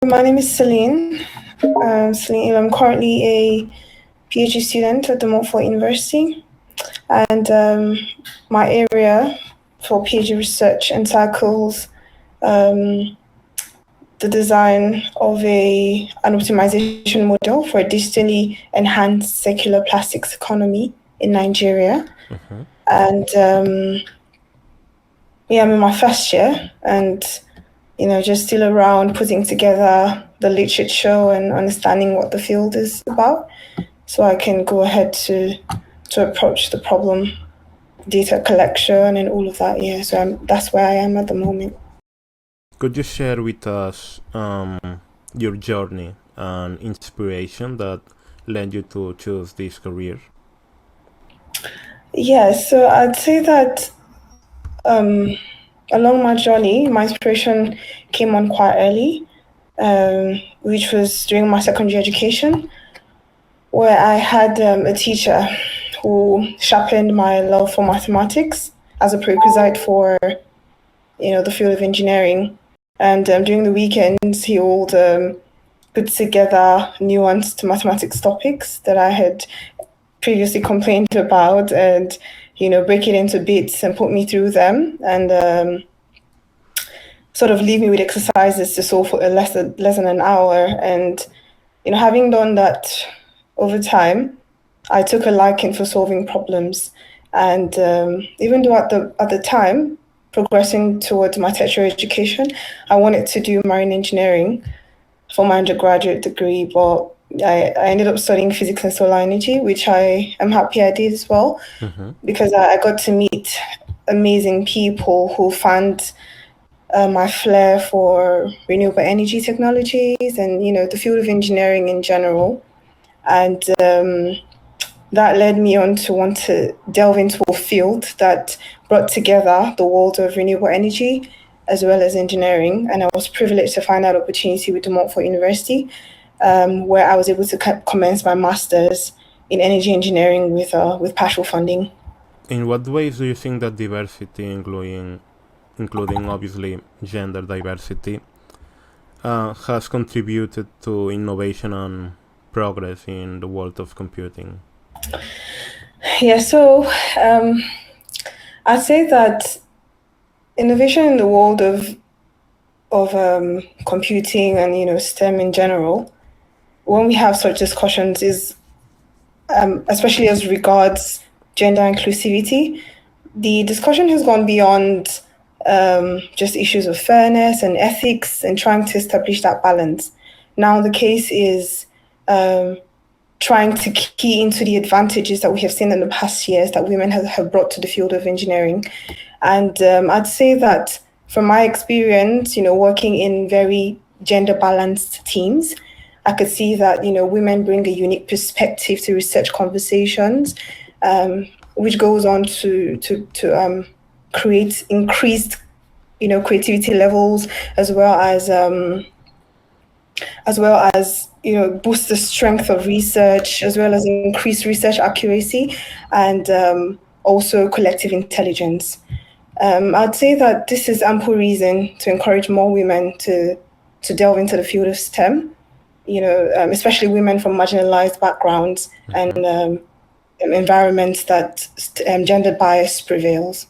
My name is Celine. Celine Ilo. I'm currently a PhD student at the Montfort University, and my area for PhD research tackles the design of an optimization model for a digitally enhanced circular plastics economy in Nigeria. And I'm in my first year, and just still around putting together the literature and understanding what the field is about, so I can go ahead to approach the problem, data collection and all of that. Yeah, so that's where I am at the moment. Could you share with us your journey and inspiration that led you to choose this career? Yeah, so I'd say that along my journey, my inspiration came on quite early, which was during my secondary education, where I had a teacher who sharpened my love for mathematics as a prerequisite for, the field of engineering. And during the weekends, he would put together nuanced mathematics topics that I had previously complained about, and break it into bits and put me through them, and sort of leave me with exercises to solve for less than an hour. And having done that over time, I took a liking for solving problems. And even though at the time, progressing towards my tertiary education, I wanted to do marine engineering for my undergraduate degree, but I ended up studying physics and solar energy, which I am happy I did as well, because I got to meet amazing people who found my flair for renewable energy technologies and the field of engineering in general. And that led me on to want to delve into a field that brought together the world of renewable energy as well as engineering. And I was privileged to find that opportunity with the Montfort University, where I was able to commence my master's in energy engineering with partial funding. In what ways do you think that diversity, including obviously gender diversity, has contributed to innovation and progress in the world of computing? Yeah, so I'd say that innovation in the world of computing and STEM in general, when we have such discussions, is especially as regards gender inclusivity, the discussion has gone beyond just issues of fairness and ethics and trying to establish that balance. Now the case is trying to key into the advantages that we have seen in the past years that women have brought to the field of engineering. And I'd say that from my experience, working in very gender balanced teams, I could see that, women bring a unique perspective to research conversations, which goes on to create increased, creativity levels, as well as boost the strength of research, as well as increase research accuracy, and also collective intelligence. I'd say that this is ample reason to encourage more women to delve into the field of STEM, especially women from marginalized backgrounds and environments that gender bias prevails.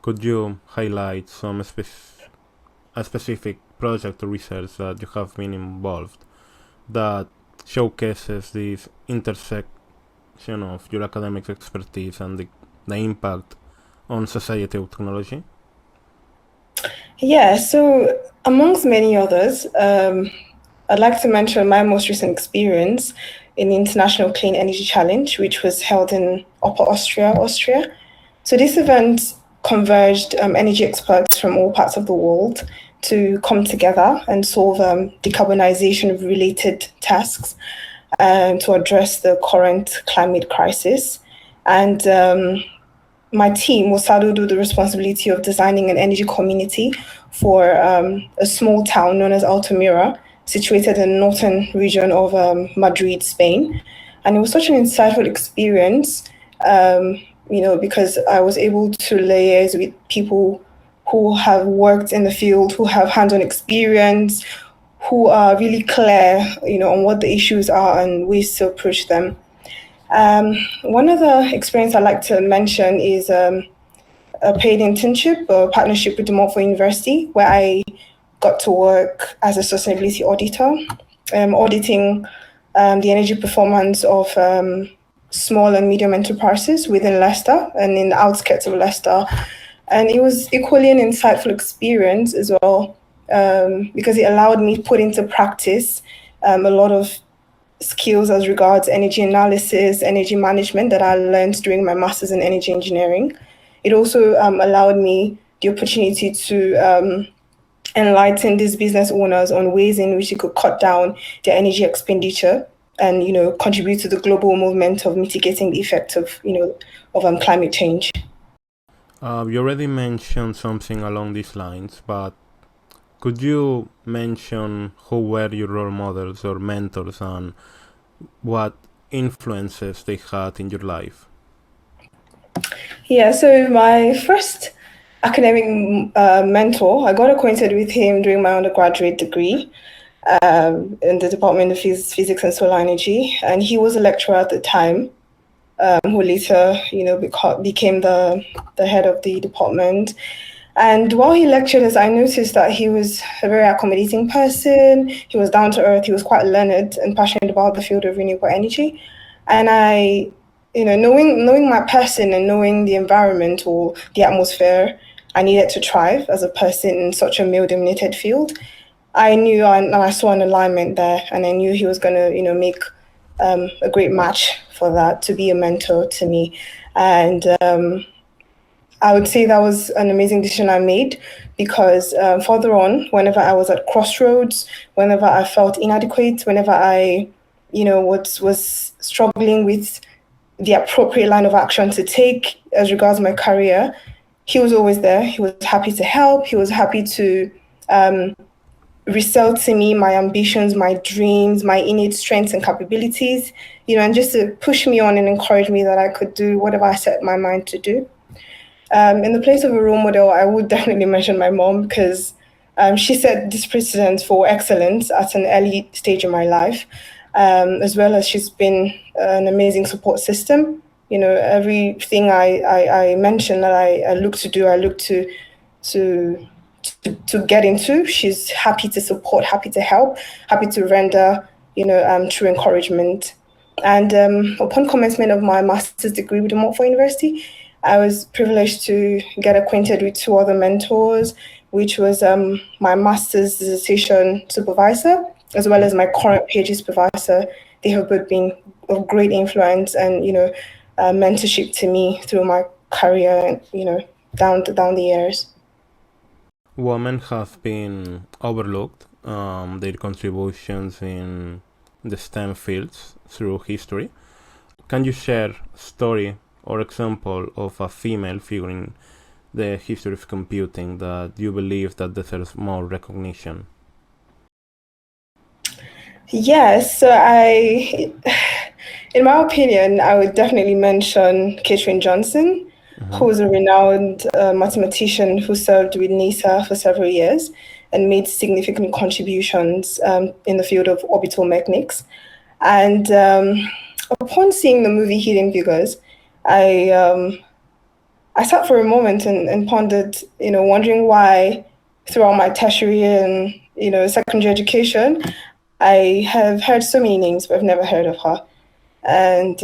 Could you highlight some specific project or research that you have been involved that showcases this intersection of your academic expertise and the impact on society of technology? Yeah, so amongst many others, I'd like to mention my most recent experience in the International Clean Energy Challenge, which was held in Upper Austria. So this event converged energy experts from all parts of the world to come together and solve decarbonization related tasks to address the current climate crisis. And my team was saddled with the responsibility of designing an energy community for a small town known as Altamira, situated in the northern region of Madrid, Spain. And it was such an insightful experience, because I was able to liaise with people who have worked in the field, who have hands-on experience, who are really clear, on what the issues are and ways to approach them. One other experience I'd like to mention is a paid internship or partnership with the Montfort University, where I got to work as a sustainability auditor, auditing the energy performance of small and medium enterprises within Leicester and in the outskirts of Leicester. And it was equally an insightful experience as well, because it allowed me to put into practice a lot of skills as regards energy analysis, energy management that I learned during my master's in energy engineering. It also allowed me the opportunity to enlighten these business owners on ways in which they could cut down their energy expenditure and contribute to the global movement of mitigating the effects of climate change. You already mentioned something along these lines, but could you mention who were your role models or mentors and what influences they had in your life? Yeah, so my first academic mentor, I got acquainted with him during my undergraduate degree in the Department of Physics and Solar Energy, and he was a lecturer at the time, who later, became the head of the department. And while he lectured us, I noticed that he was a very accommodating person. He was down to earth. He was quite learned and passionate about the field of renewable energy. And I, knowing my person and knowing the environment or the atmosphere I needed to thrive as a person in such a male-dominated field, I knew and I saw an alignment there, and I knew he was going to, make a great match for that, to be a mentor to me. And I would say that was an amazing decision I made, because further on, whenever I was at crossroads, whenever I felt inadequate, whenever I, was struggling with the appropriate line of action to take as regards my career, he was always there. He was happy to help. He was happy to resell to me my ambitions, my dreams, my innate strengths and capabilities, and just to push me on and encourage me that I could do whatever I set my mind to do. In the place of a role model, I would definitely mention my mom, because she set this precedent for excellence at an early stage in my life, as well as she's been an amazing support system. Everything I mentioned that I look to do, I look to get into, she's happy to support, happy to help, happy to render, true encouragement. And upon commencement of my master's degree with the Montfort University, I was privileged to get acquainted with two other mentors, which was my master's dissertation supervisor, as well as my current PhD supervisor. They have both been of great influence and, mentorship to me through my career, down the years. Women have been overlooked, their contributions in the STEM fields through history. Can you share a story or example of a female figure in the history of computing that you believe that deserves more recognition? Yes, so in my opinion, I would definitely mention Katherine Johnson, who was a renowned mathematician who served with NASA for several years and made significant contributions in the field of orbital mechanics. And upon seeing the movie Hidden Figures, I sat for a moment and pondered, wondering why throughout my tertiary and, secondary education, I have heard so many names, but I've never heard of her. And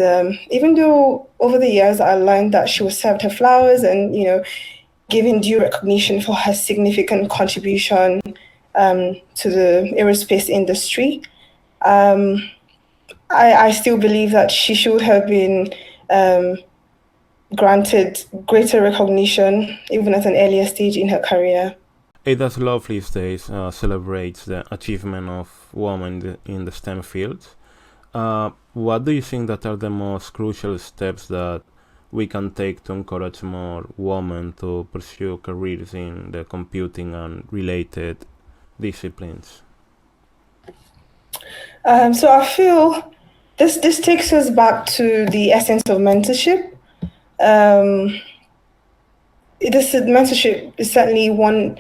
even though over the years I learned that she was served her flowers and, given due recognition for her significant contribution to the aerospace industry, I still believe that she should have been granted greater recognition even at an earlier stage in her career. Ada's Lovelace Days celebrates the achievement of women in the STEM fields. What do you think that are the most crucial steps that we can take to encourage more women to pursue careers in the computing and related disciplines? So I feel this takes us back to the essence of mentorship. This mentorship is certainly one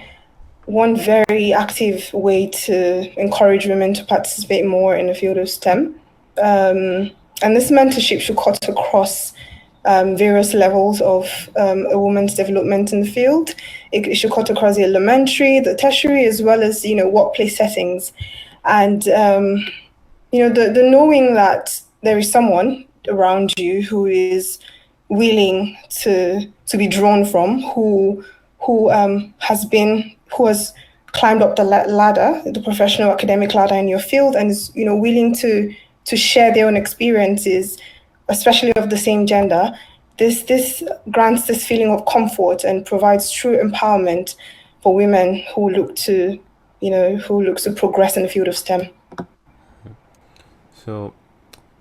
one very active way to encourage women to participate more in the field of STEM. And this mentorship should cut across various levels of a woman's development in the field. It should cut across the elementary, the tertiary, as well as, workplace settings. And, the knowing that there is someone around you who is willing to be drawn from, who has climbed up the ladder, the professional academic ladder in your field, and is willing to share their own experiences, especially of the same gender. This grants this feeling of comfort and provides true empowerment for women who look to progress in the field of STEM. So,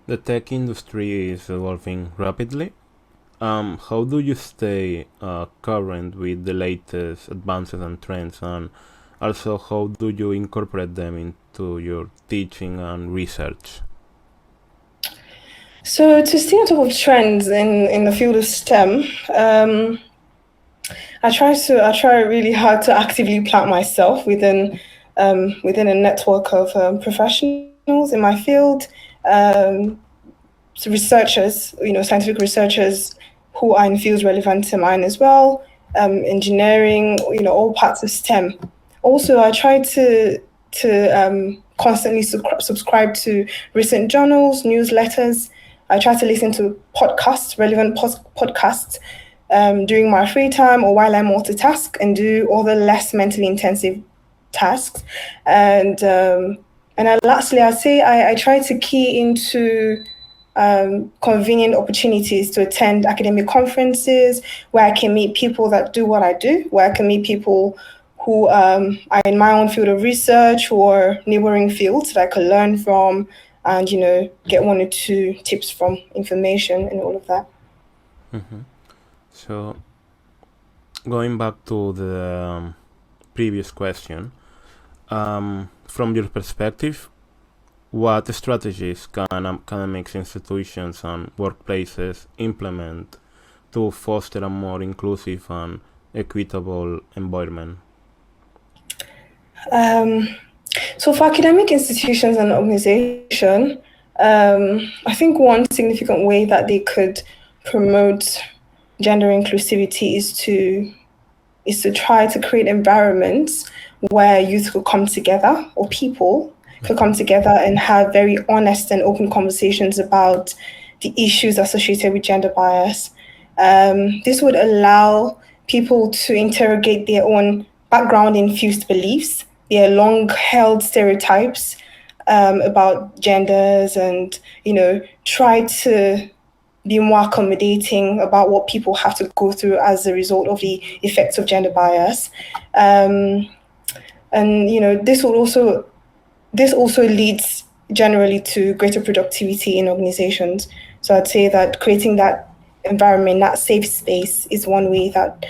the tech industry is evolving rapidly. How do you stay current with the latest advances and trends, and also how do you incorporate them into your teaching and research? So to stay on top of trends in the field of STEM, I try really hard to actively plant myself within a network of professionals in my field, so researchers, scientific researchers who are in fields relevant to mine as well, engineering, all parts of STEM. Also, I try to constantly subscribe to recent journals, newsletters. I try to listen to relevant podcasts during my free time or while I multitask and do all the less mentally intensive tasks. And lastly, I'd say I try to key into convenient opportunities to attend academic conferences where I can meet people that do what I do, where I can meet people who are in my own field of research or neighboring fields that I could learn from and, get one or two tips from, information and all of that. Mm-hmm. So, going back to the previous question, from your perspective, what strategies can academic institutions and workplaces implement to foster a more inclusive and equitable environment? So for academic institutions and organizations, I think one significant way that they could promote gender inclusivity is to try to create environments where youth could come together, or people could come together and have very honest and open conversations about the issues associated with gender bias. This would allow people to interrogate their own background-infused beliefs, their long-held stereotypes about genders, and try to be more accommodating about what people have to go through as a result of the effects of gender bias. And this also leads generally to greater productivity in organizations. So I'd say that creating that environment, that safe space, is one way that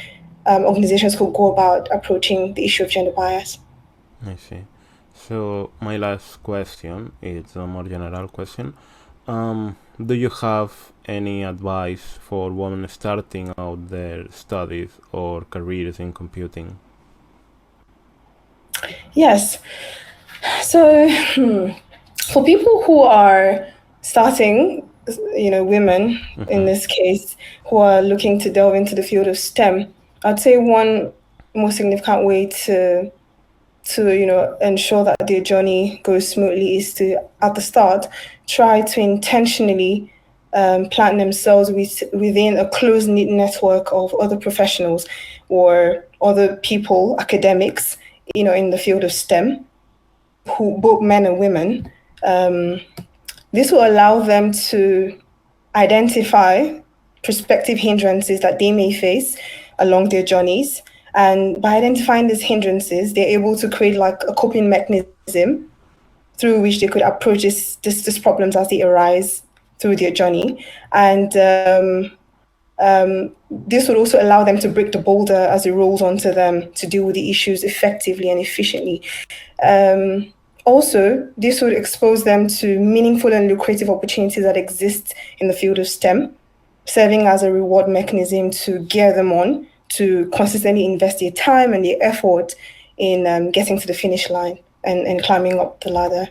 organizations could go about approaching the issue of gender bias. I see. So my last question is a more general question. Do you have any advice for women starting out their studies or careers in computing? Yes. So for people who are starting, women in this case, who are looking to delve into the field of STEM, I'd say one more significant way to ensure that their journey goes smoothly is to, at the start, try to intentionally plant themselves within a close-knit network of other professionals or other people, academics, in the field of STEM, who both men and women. This will allow them to identify prospective hindrances that they may face along their journeys. And by identifying these hindrances, they're able to create like a coping mechanism through which they could approach these problems as they arise through their journey. And this would also allow them to break the boulder as it rolls onto them to deal with the issues effectively and efficiently. Also, this would expose them to meaningful and lucrative opportunities that exist in the field of STEM, serving as a reward mechanism to gear them on to consistently invest their time and their effort in getting to the finish line and climbing up the ladder.